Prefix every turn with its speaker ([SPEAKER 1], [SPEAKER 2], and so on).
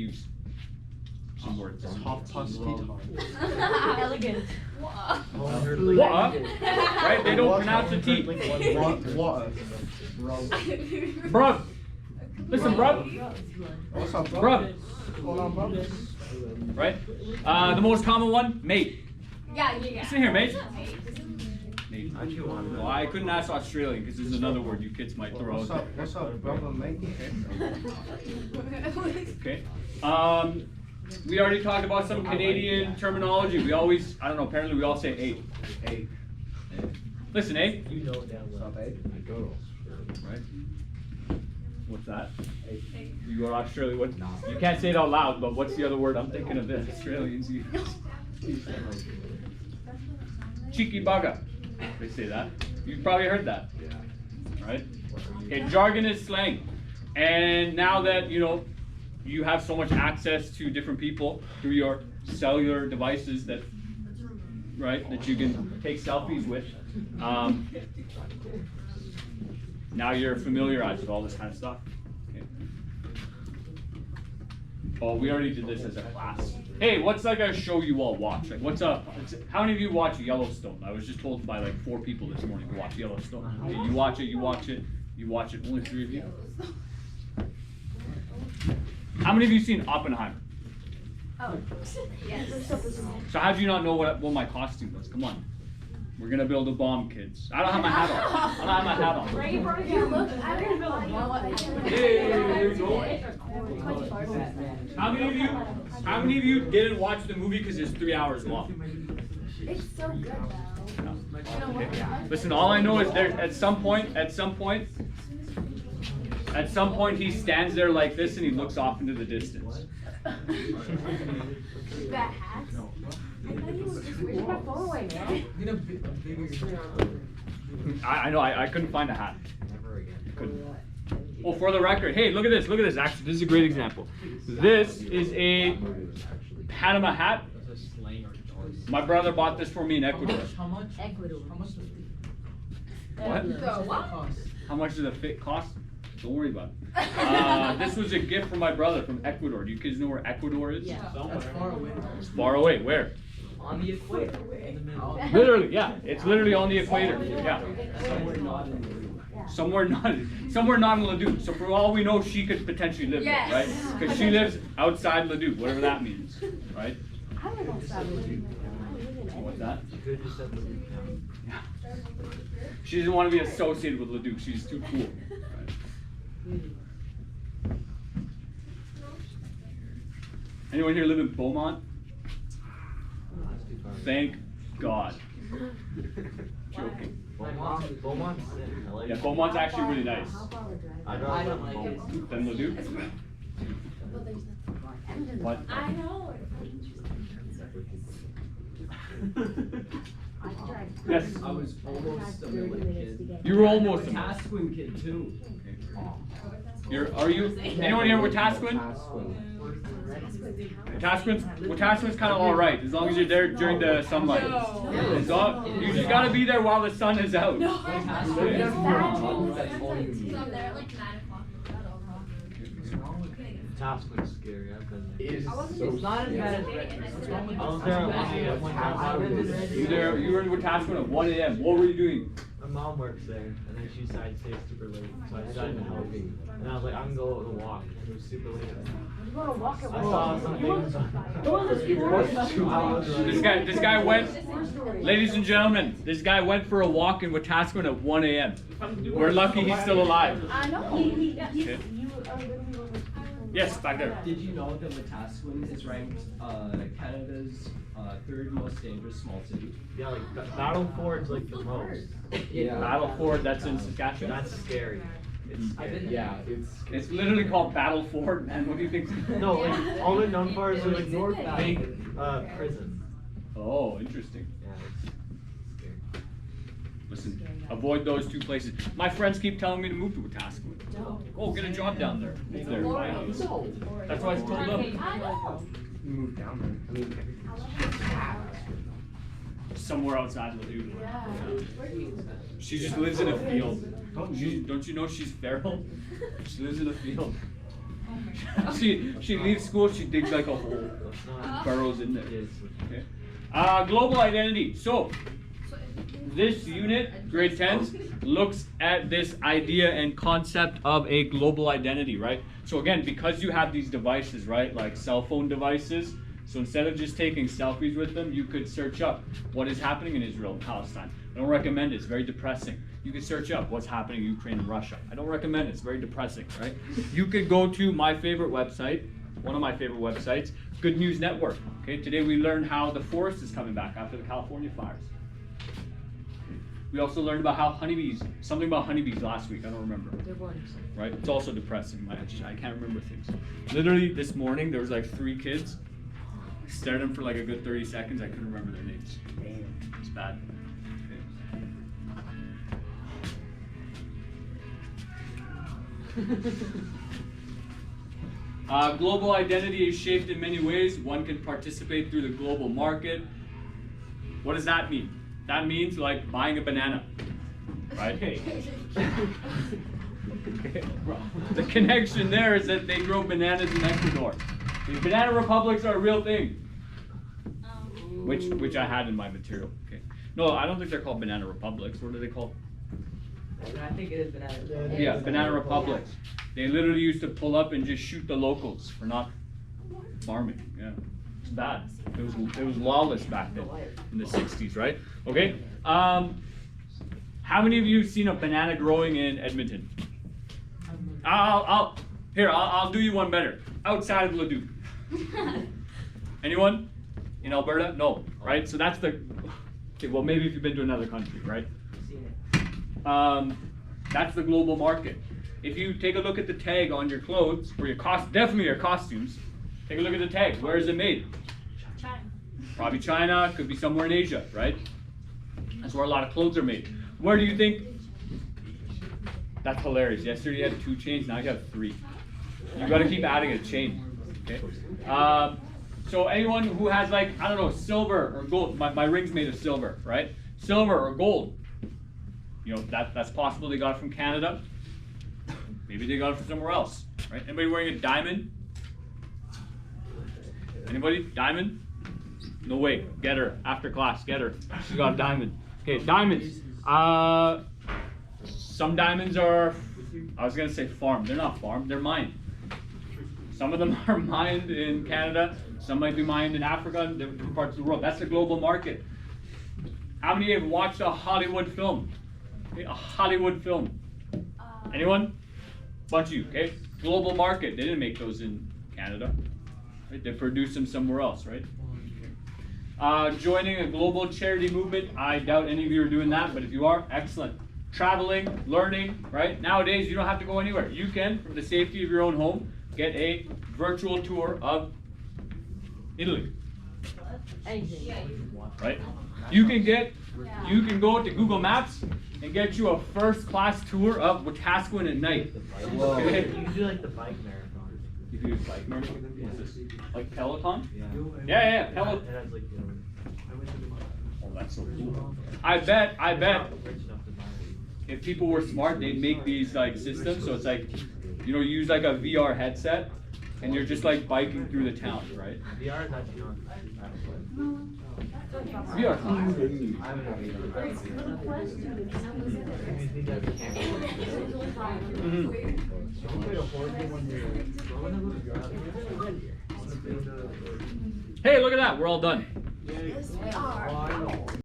[SPEAKER 1] use some words.
[SPEAKER 2] Elegant.
[SPEAKER 1] What? Right? They don't pronounce the T. Bruv. Listen, bruv.
[SPEAKER 3] What's up, bro?
[SPEAKER 1] Bruv.
[SPEAKER 3] Hold on, bro.
[SPEAKER 1] Right? The most common one, mate.
[SPEAKER 2] Yeah.
[SPEAKER 1] Listen here, mate. Mate. Well, I couldn't ask Australian because there's another word you kids might throw out there.
[SPEAKER 3] What's up, brother, mate?
[SPEAKER 1] Okay. We already talked about some Canadian terminology. We always, I don't know, apparently we all say eight.
[SPEAKER 3] Hey.
[SPEAKER 1] Listen, eh?
[SPEAKER 4] You know damn well.
[SPEAKER 1] Right? What's that? You go to Australia, what? You can't say it out loud, but what's the other word I'm thinking of that Australians use? Cheeky bugger. They say that. You've probably heard that. Right? Okay, jargon is slang. And now that, you know, you have so much access to different people through your cellular devices that, right, that you can take selfies with. Now you're familiarized with all this kind of stuff. Okay. Oh, we already did this as a class. Hey, what's like a show you all watch? Like, what's up? How many of you watch Yellowstone? I was just told by like 4 people this morning to watch Yellowstone. Okay, you watch it, you watch it, you watch it. Only 3 of you. How many of you seen Oppenheimer?
[SPEAKER 2] Oh, yes.
[SPEAKER 1] So how do you not know what my costume was? Come on. We're gonna build a bomb, kids. I don't have my hat on. I don't have my hat on.
[SPEAKER 2] You look, I'm gonna build a bomb.
[SPEAKER 1] Hey, there you go. How many of you didn't watch the movie because it's 3 hours long?
[SPEAKER 2] It's so good though.
[SPEAKER 1] Okay. Listen, all I know is there at some point he stands there like this and he looks off into the distance.
[SPEAKER 2] That hat? I thought he was just where's my phone away, man?
[SPEAKER 1] I know, I couldn't find a hat.
[SPEAKER 4] Never again.
[SPEAKER 1] Couldn't. Oh, for the record, hey, look at this, Actually, this is a great example. This is a Panama hat. My brother bought this for me in Ecuador.
[SPEAKER 4] How much?
[SPEAKER 2] Ecuador.
[SPEAKER 1] What?
[SPEAKER 2] What?
[SPEAKER 1] How much does a fit cost? Don't worry about it. This was a gift from my brother from Ecuador. Do you kids know where Ecuador is?
[SPEAKER 2] Yeah.
[SPEAKER 4] That's far away.
[SPEAKER 1] It's far away. Where?
[SPEAKER 4] On the equator. In the middle.
[SPEAKER 1] Literally, yeah. It's literally on the equator. Yeah. Somewhere not in Leduc. So for all we know, she could potentially live there, right? Because she lives outside Leduc, whatever that means, right?
[SPEAKER 2] I live outside of you.
[SPEAKER 1] What's that?
[SPEAKER 4] You could just said Leduc.
[SPEAKER 1] Yeah. She doesn't want to be associated with Leduc. She's too cool. Right? Anyone here live in Beaumont? Thank God. Joking.
[SPEAKER 4] Beaumont's sick. I like
[SPEAKER 1] Yeah,
[SPEAKER 4] it.
[SPEAKER 1] Beaumont's actually really nice.
[SPEAKER 4] I don't like it.
[SPEAKER 1] Then Leduc? What?
[SPEAKER 2] I know.
[SPEAKER 1] Yes.
[SPEAKER 5] I was almost a Millet kid.
[SPEAKER 1] You were almost a
[SPEAKER 5] Tasquin kid too.
[SPEAKER 1] Are you? Anyone here with Wetaskiwin? Wetaskiwin's kind of all right as long as you're there during the sunlight. You just gotta be there while the sun is out.
[SPEAKER 2] No.
[SPEAKER 5] That's
[SPEAKER 2] all you need.
[SPEAKER 4] Tasquin's scary. I've been there.
[SPEAKER 5] It's
[SPEAKER 4] It's not as bad as Redmond. I was there at 1 a.m.
[SPEAKER 1] You were in Wetaskiwin at 1 a.m. What were you doing?
[SPEAKER 4] My mom works there, and then she decided to stay super late, so I decided to help. And I was like, I can go on a walk, and it was super late. I saw some things
[SPEAKER 1] This guy went, ladies and gentlemen, this guy went for a walk in Wetaskiwin at 1 a.m. We're lucky he's still alive.
[SPEAKER 2] I know.
[SPEAKER 1] Okay. Yes, back there.
[SPEAKER 5] Did you know that Wetaskiwin is ranked Canada's 3rd most dangerous small city?
[SPEAKER 4] Yeah, like Battle Ford's like the most.
[SPEAKER 5] Yeah.
[SPEAKER 1] Battle Ford, that's in Saskatchewan.
[SPEAKER 4] That's scary. It's scary.
[SPEAKER 5] Yeah,
[SPEAKER 1] It's literally called Battle Ford, man. What do you think?
[SPEAKER 4] No, like all they're known for is like
[SPEAKER 2] North
[SPEAKER 4] big prison.
[SPEAKER 1] Oh, interesting.
[SPEAKER 4] Yeah, it's scary.
[SPEAKER 1] Listen, avoid those 2 places. My friends keep telling me to move to Wetaskiwin. Oh, get a job down there. Move there. That's what I told them.
[SPEAKER 3] Move down there. I mean,
[SPEAKER 1] Somewhere outside Leduc. She just lives in a field. Don't you know she's feral? She lives in a field. She leaves school, she digs like a hole,
[SPEAKER 4] Let's not.
[SPEAKER 1] burrows in there.
[SPEAKER 4] Yes.
[SPEAKER 1] Okay. Global identity. So this unit, grade 10s, looks at this idea and concept of a global identity, right? So again, because you have these devices, right, like cell phone devices, so instead of just taking selfies with them, you could search up what is happening in Israel and Palestine. I don't recommend it, it's very depressing. You could search up what's happening in Ukraine and Russia. I don't recommend it, it's very depressing, right? You could go to my favorite website, one of my favorite websites, Good News Network. Okay, today we learned how the forest is coming back after the California fires. We also learned about how honeybees, something about honeybees last week, I don't remember. Right? It's also depressing. I can't remember things. Literally this morning there was like 3 kids. I stared at them for like a good 30 seconds. I couldn't remember their names. Damn. It's bad. Okay. Global identity is shaped in many ways. One can participate through the global market. What does that mean? That means like buying a banana, right? The connection there is that they grow bananas in Ecuador. The banana republics are a real thing, which I had in my material. Okay. No, I don't think they're called banana republics. What are they called?
[SPEAKER 6] I think it is banana.
[SPEAKER 1] Yeah, banana republics. They literally used to pull up and just shoot the locals for not farming. Yeah, it's bad. It was lawless back then in the 60s, right? Okay. How many of you have seen a banana growing in Edmonton? I'll do you one better. Outside of Leduc. Anyone? In Alberta? No, right? So that's the. Okay, well maybe if you've been to another country, right? That's the global market. If you take a look at the tag on your clothes, or definitely your costumes, take a look at the tag. Where is it made?
[SPEAKER 2] China.
[SPEAKER 1] Probably China, could be somewhere in Asia, right? That's where a lot of clothes are made. Where do you think? That's hilarious. Yesterday you had 2 chains, now you have 3. You gotta keep adding a chain, okay? So anyone who has like, I don't know, silver or gold, my ring's made of silver, right? Silver or gold, you know, that's possible they got it from Canada. Maybe they got it from somewhere else, right? Anybody wearing a diamond? Anybody? Diamond? No way. Get her. After class, get her. She got a diamond. Okay, diamonds. Some diamonds are, I was gonna say farmed. They're not farmed, they're mined. Some of them are mined in Canada. Some might be mined in Africa and different parts of the world. That's the global market. How many have watched a Hollywood film? Okay, a Hollywood film. Anyone? Bunch of you, okay? Global market. They didn't make those in Canada. Right? They produced them somewhere else, right? Joining a global charity movement. I doubt any of you are doing that, but if you are, excellent. Traveling, learning, right? Nowadays, you don't have to go anywhere. You can, from the safety of your own home, get a virtual tour of Italy. Right? You can go to Google Maps and get you a first-class tour of Wetaskiwin at night.
[SPEAKER 4] Okay. You can do like the bike marathon.
[SPEAKER 1] You can do bike marathon? What's this? Like Peloton?
[SPEAKER 4] Yeah.
[SPEAKER 1] Yeah, Peloton.
[SPEAKER 4] It has like,
[SPEAKER 1] Oh, that's so cool. I bet
[SPEAKER 4] rich enough to buy it.
[SPEAKER 1] if people were smart, they'd make these like systems. So it's like, you know, you use like a VR headset and you're just like biking through the town, right?
[SPEAKER 4] VR is actually not bad.
[SPEAKER 1] VR. Hey, look at that. We're all done.